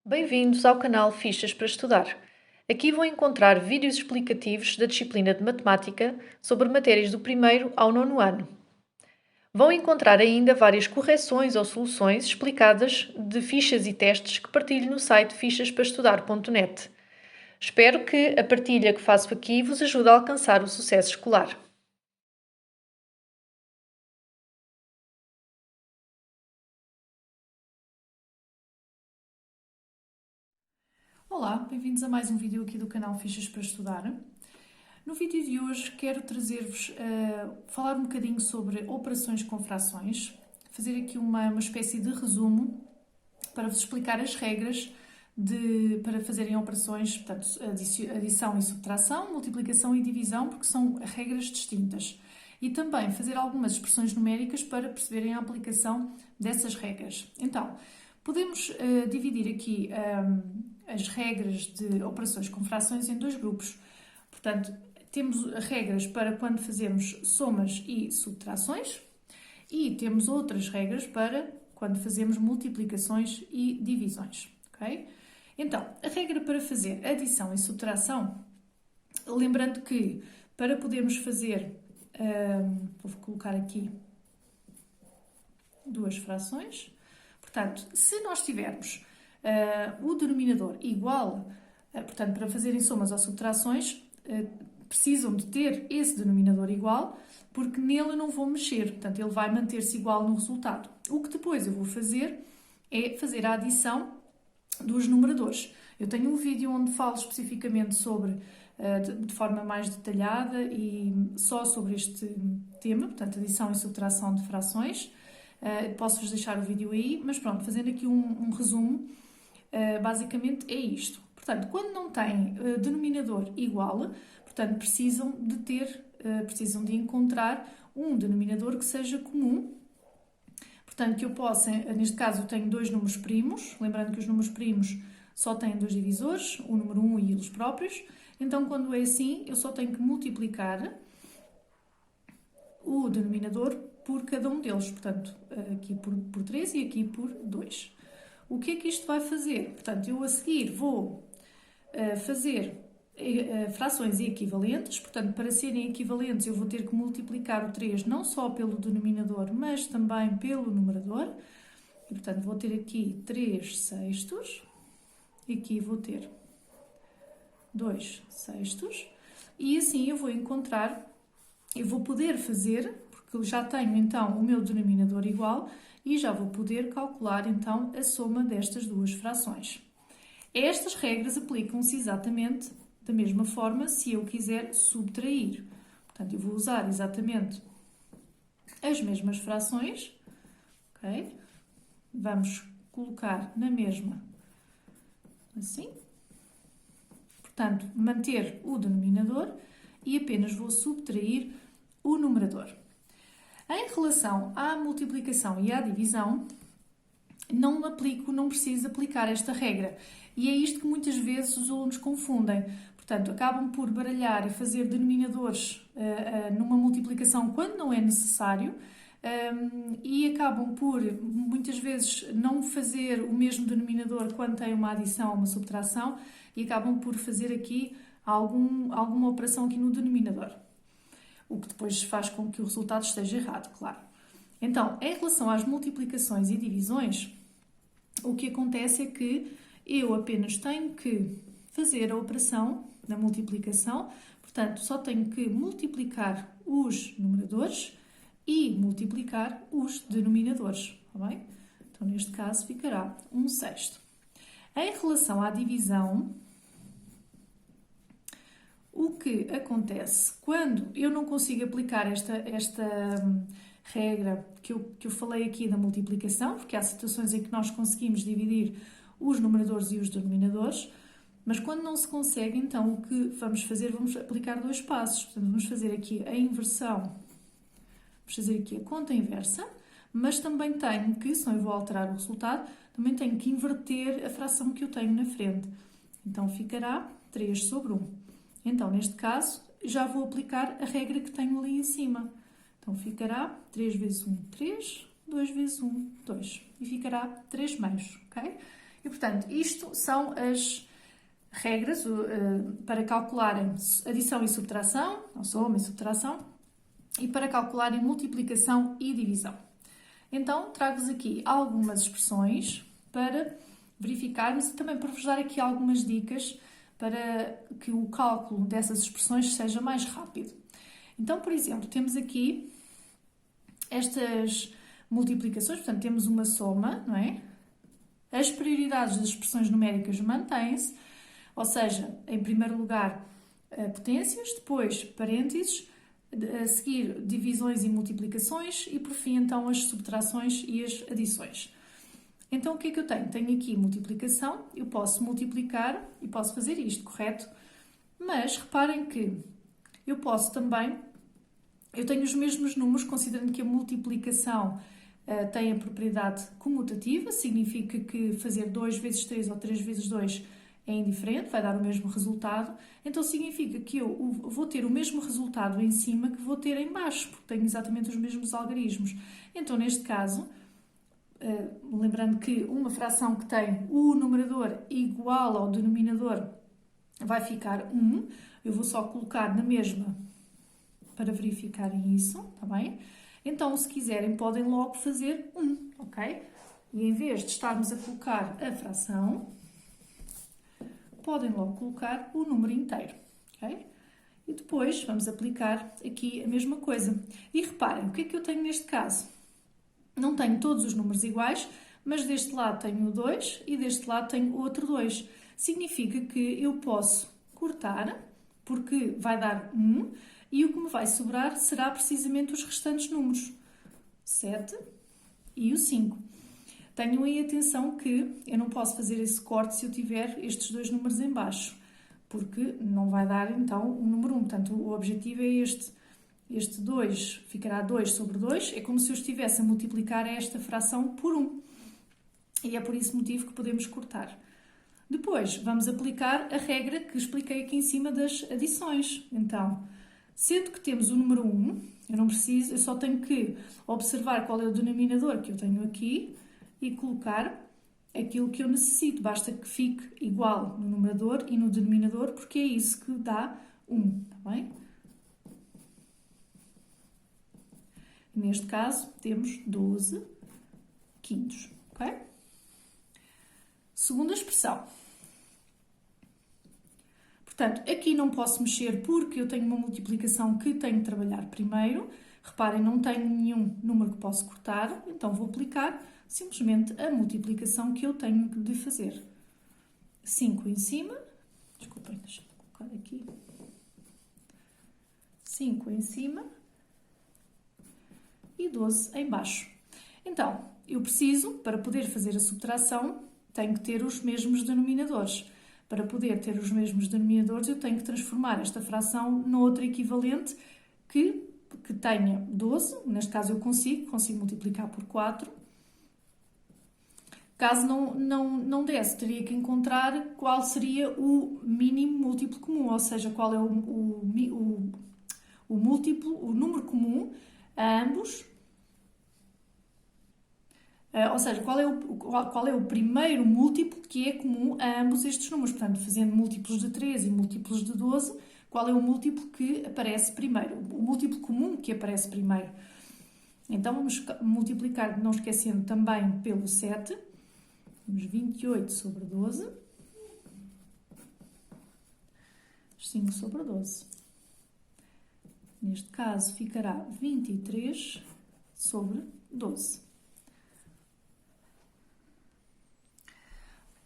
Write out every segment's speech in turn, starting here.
Bem-vindos ao canal Fichas para Estudar. Aqui vão encontrar vídeos explicativos da disciplina de Matemática sobre matérias do primeiro ao nono ano. Vão encontrar ainda várias correções ou soluções explicadas de fichas e testes que partilho no site fichasparaestudar.net. Espero que a partilha que faço aqui vos ajude a alcançar o sucesso escolar. Olá, bem-vindos a mais um vídeo aqui do canal Fichas para Estudar. No vídeo de hoje quero trazer-vos falar um bocadinho sobre operações com frações, fazer aqui uma espécie de resumo para vos explicar as regras para fazerem operações, portanto, adição e subtração, multiplicação e divisão, porque são regras distintas. E também fazer algumas expressões numéricas para perceberem a aplicação dessas regras. Então, podemos dividir aqui as regras de operações com frações em dois grupos. Portanto, temos regras para quando fazemos somas e subtrações e temos outras regras para quando fazemos multiplicações e divisões, ok? Então, a regra para fazer adição e subtração, lembrando que para podermos fazer, vou colocar aqui duas frações, portanto, se nós tivermos o denominador igual, portanto, para fazerem somas ou subtrações, precisam de ter esse denominador igual, porque nele eu não vou mexer, portanto, ele vai manter-se igual no resultado. O que depois eu vou fazer é fazer a adição dos numeradores. Eu tenho um vídeo onde falo especificamente sobre, de forma mais detalhada e só sobre este tema, portanto, adição e subtração de frações. Posso-vos deixar o vídeo aí, mas pronto, fazendo aqui um resumo, basicamente é isto. Portanto, quando não têm denominador igual, portanto, precisam de encontrar um denominador que seja comum. Portanto, que eu possa, neste caso eu tenho dois números primos, lembrando que os números primos só têm dois divisores, o número 1 e eles próprios. Então, quando é assim, eu só tenho que multiplicar o denominador por cada um deles. Portanto, aqui por 3 e aqui por 2. O que é que isto vai fazer? Portanto, eu a seguir vou fazer frações equivalentes, portanto, para serem equivalentes eu vou ter que multiplicar o 3 não só pelo denominador, mas também pelo numerador. E, portanto, vou ter aqui 3 sextos, e aqui vou ter 2 sextos, e assim eu vou poder fazer, porque já tenho então o meu denominador igual, e já vou poder calcular então a soma destas duas frações. Estas regras aplicam-se exatamente da mesma forma se eu quiser subtrair. Portanto, eu vou usar exatamente as mesmas frações, ok? Vamos colocar na mesma, assim. Portanto, manter o denominador e apenas vou subtrair o numerador. Em relação à multiplicação e à divisão, não preciso aplicar esta regra. E é isto que muitas vezes os alunos confundem. Portanto, acabam por baralhar e fazer denominadores numa multiplicação quando não é necessário e acabam por, muitas vezes, não fazer o mesmo denominador quando tem uma adição ou uma subtração e acabam por fazer aqui alguma operação aqui no denominador. O que depois faz com que o resultado esteja errado, claro. Então, em relação às multiplicações e divisões, o que acontece é que eu apenas tenho que fazer a operação da multiplicação, portanto, só tenho que multiplicar os numeradores e multiplicar os denominadores, está bem? Então, neste caso, ficará 1 sexto. Em relação à divisão, o que acontece quando eu não consigo aplicar esta regra que eu falei aqui da multiplicação, porque há situações em que nós conseguimos dividir os numeradores e os denominadores, mas quando não se consegue, então o que vamos fazer? Vamos aplicar dois passos. Portanto, vamos fazer aqui a inversão, vamos fazer aqui a conta inversa, mas também tenho que, senão eu vou alterar o resultado, também tenho que inverter a fração que eu tenho na frente. Então ficará 3 sobre 1. Então, neste caso, já vou aplicar a regra que tenho ali em cima. Então, ficará 3 vezes 1, 3, 2 vezes 1, 2. E ficará 3 meios, ok? E, portanto, isto são as regras para calcularem adição e subtração, ou soma e subtração, e para calcularem multiplicação e divisão. Então, trago-vos aqui algumas expressões para verificarmos e também para vos dar aqui algumas dicas para que o cálculo dessas expressões seja mais rápido. Então, por exemplo, temos aqui estas multiplicações, portanto, temos uma soma, não é? As prioridades das expressões numéricas mantêm-se, ou seja, em primeiro lugar, potências, depois parênteses, a seguir divisões e multiplicações e, por fim, então, as subtrações e as adições. Então, o que é que eu tenho? Tenho aqui multiplicação, eu posso multiplicar e posso fazer isto, correto? Mas reparem que eu posso também, eu tenho os mesmos números, considerando que a multiplicação tem a propriedade comutativa, significa que fazer 2 vezes 3 ou 3 vezes 2 é indiferente, vai dar o mesmo resultado. Então significa que eu vou ter o mesmo resultado em cima que vou ter em baixo, porque tenho exatamente os mesmos algarismos. Então, neste caso, lembrando que uma fração que tem o numerador igual ao denominador vai ficar 1, eu vou só colocar na mesma para verificarem isso, tá bem? Então, se quiserem, podem logo fazer 1, ok? E em vez de estarmos a colocar a fração, podem logo colocar o número inteiro, ok? E depois vamos aplicar aqui a mesma coisa. E reparem, o que é que eu tenho neste caso? Não tenho todos os números iguais, mas deste lado tenho o 2 e deste lado tenho outro 2. Significa que eu posso cortar, porque vai dar 1, e o que me vai sobrar será precisamente os restantes números, 7 e o 5. Tenham aí atenção que eu não posso fazer esse corte se eu tiver estes dois números em baixo, porque não vai dar então o número 1. Portanto, o objetivo é este. Este 2 ficará 2 sobre 2, é como se eu estivesse a multiplicar esta fração por 1. E é por esse motivo que podemos cortar. Depois, vamos aplicar a regra que expliquei aqui em cima das adições. Então, sendo que temos o número 1, eu só tenho que observar qual é o denominador que eu tenho aqui e colocar aquilo que eu necessito. Basta que fique igual no numerador e no denominador, porque é isso que dá 1, tá bem? Neste caso, temos 12 quintos, ok? Segunda expressão. Portanto, aqui não posso mexer porque eu tenho uma multiplicação que tenho de trabalhar primeiro. Reparem, não tenho nenhum número que posso cortar, então vou aplicar simplesmente a multiplicação que eu tenho de fazer. 5 em cima, desculpem, deixa-me colocar aqui. 5 em cima e 12 em baixo. Então, eu preciso, para poder fazer a subtração, tenho que ter os mesmos denominadores. Para poder ter os mesmos denominadores, eu tenho que transformar esta fração noutra equivalente que tenha 12. Neste caso, eu consigo multiplicar por 4. Caso não desse, teria que encontrar qual seria o mínimo múltiplo comum, ou seja, qual é o múltiplo, o número comum a ambos. Ou seja, qual é o primeiro múltiplo que é comum a ambos estes números. Portanto, fazendo múltiplos de 3 e múltiplos de 12, qual é o múltiplo que aparece primeiro? O múltiplo comum que aparece primeiro. Então, vamos multiplicar, não esquecendo também pelo 7. Temos 28 sobre 12. 5 sobre 12. Neste caso, ficará 23 sobre 12.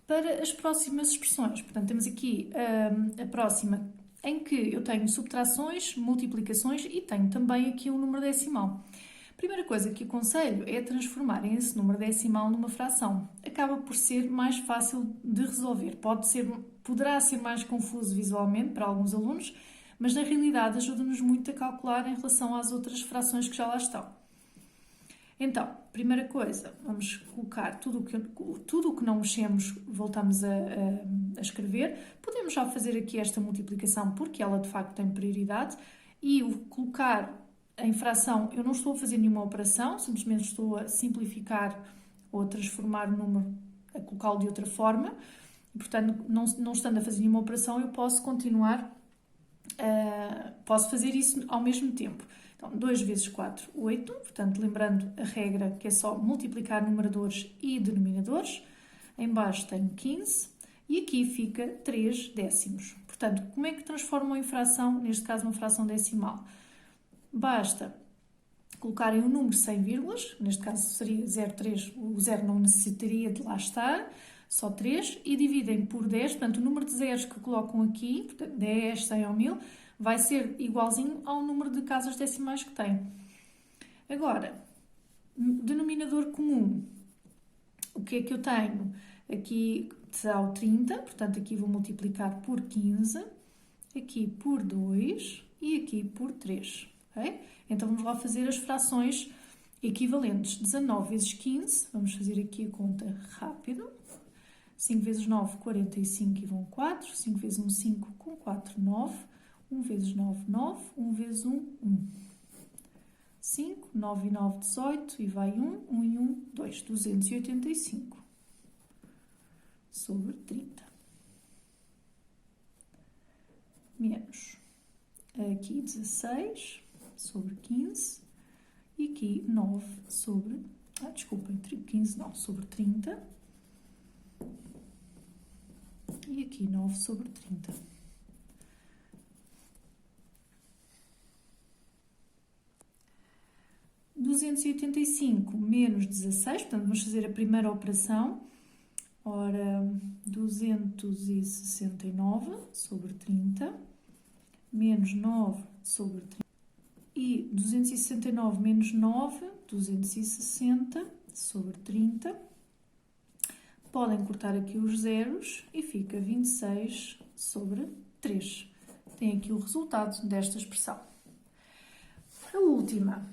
Para as próximas expressões, portanto, temos aqui a próxima em que eu tenho subtrações, multiplicações e tenho também aqui um número decimal. A primeira coisa que aconselho é transformarem esse número decimal numa fração. Acaba por ser mais fácil de resolver. Poderá ser mais confuso visualmente para alguns alunos, mas na realidade ajuda-nos muito a calcular em relação às outras frações que já lá estão. Então, primeira coisa, vamos colocar tudo o que não mexemos, voltamos a escrever. Podemos já fazer aqui esta multiplicação porque ela de facto tem prioridade e o colocar em fração, eu não estou a fazer nenhuma operação, simplesmente estou a simplificar ou a transformar o número a colocá-lo de outra forma. E, portanto, não estando a fazer nenhuma operação, eu posso continuar, posso fazer isso ao mesmo tempo. Então, 2 vezes 4, 8. Portanto, lembrando a regra que é só multiplicar numeradores e denominadores. Em baixo tenho 15 e aqui fica 3 décimos. Portanto, como é que transformam em fração, neste caso uma fração decimal? Basta colocarem um número sem vírgulas, neste caso seria 0,3, o 0 não necessitaria de lá estar, só 3, e dividem por 10, portanto o número de zeros que colocam aqui, portanto, 10, 100 ou 1000, vai ser igualzinho ao número de casas decimais que tem. Agora, denominador comum, o que é que eu tenho? Aqui será o 30, portanto aqui vou multiplicar por 15, aqui por 2 e aqui por 3. Okay? Então vamos lá fazer as frações equivalentes. 19 vezes 15, vamos fazer aqui a conta rápido. 5 vezes 9, 45 e vão 4. 5 vezes 1, 5, com 4, 9. 1 vezes 9, 9. 1 vezes 1, 1. 5, 9 e 9, 18 e vai 1. 1 e 1, 2. 285 sobre 30. Menos aqui 16 sobre 15 e aqui 9 sobre, desculpem, 15 não, sobre 30 e aqui 9 sobre 30. (285 menos 16, portanto vamos fazer a primeira operação, ora 269 sobre 30 menos 9 sobre 30 e 269 menos 9, 260 sobre 30. Podem cortar aqui os zeros e fica 26 sobre 3. Tem aqui o resultado desta expressão. A última.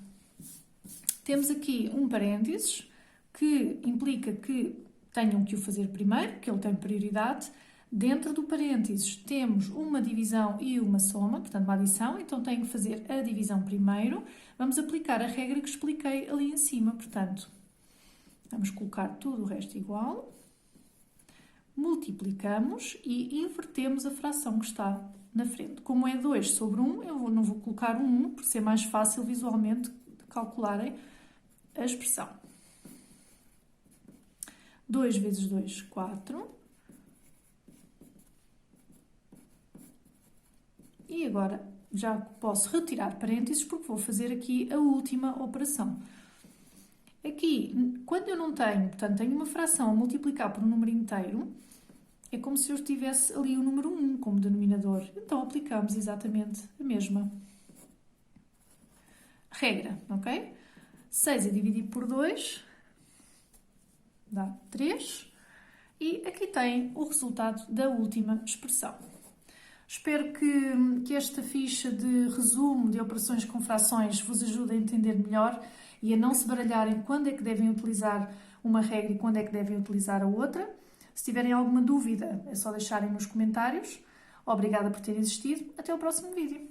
Temos aqui um parênteses que implica que tenham que o fazer primeiro, que ele tem prioridade. Dentro do parênteses temos uma divisão e uma soma, portanto uma adição, então tenho que fazer a divisão primeiro. Vamos aplicar a regra que expliquei ali em cima, portanto, vamos colocar tudo o resto igual, multiplicamos e invertemos a fração que está na frente. Como é 2 sobre 1, eu não vou colocar um 1, por ser mais fácil visualmente de calcularem a expressão. 2 vezes 2, 4. E agora já posso retirar parênteses porque vou fazer aqui a última operação. Aqui, quando eu não tenho, portanto, tenho uma fração a multiplicar por um número inteiro, é como se eu tivesse ali o número 1 como denominador. Então, aplicamos exatamente a mesma regra, ok? 6 a dividir por 2 dá 3. E aqui tem o resultado da última expressão. Espero que esta ficha de resumo de operações com frações vos ajude a entender melhor e a não se baralharem quando é que devem utilizar uma regra e quando é que devem utilizar a outra. Se tiverem alguma dúvida, é só deixarem nos comentários. Obrigada por terem assistido. Até o próximo vídeo.